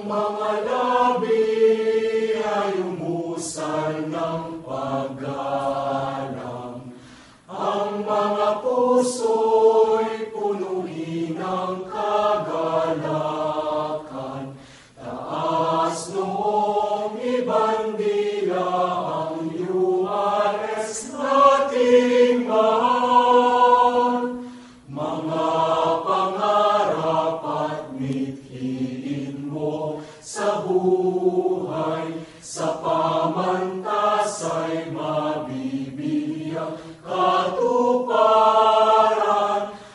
mga labi ay umusal ng paggalang. Ang mga puso'y punuin ng kagalakan. Taas noong ibandila ang URS nating mahal. Mga pangarap at mithiin mo sa buhay, sa pamantasay mabibigyan katuparan.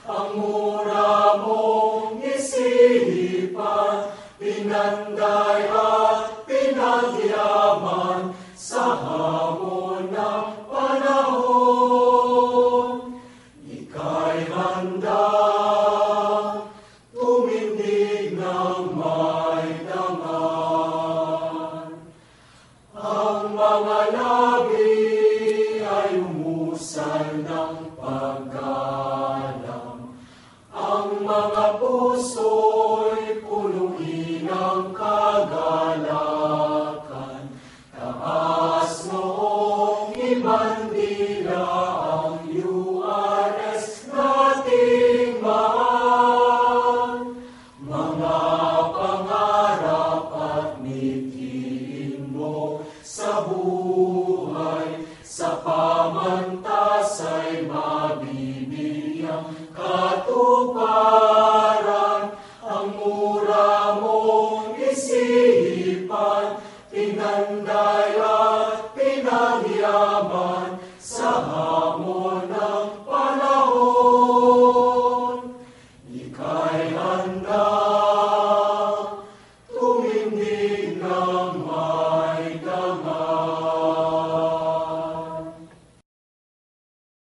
Ang mura mong isipan, pinanday at pinagyaman sa hamon ng panahon. Ika'y handa tumindig ng may dangal. Ang mga labi ay umusal ng paggalang. Ang mga puso'y punuin ng kagalakan. Taas noong ibandila ang URS nating mahal. Mga pangarap at mithiin mo sa buhay, sa pamantasay mabibigyan katuparan. Ang mura mong isipan, pinanday at pinagyaman sa hamon ng panahon. Ika'y handa tumindig ng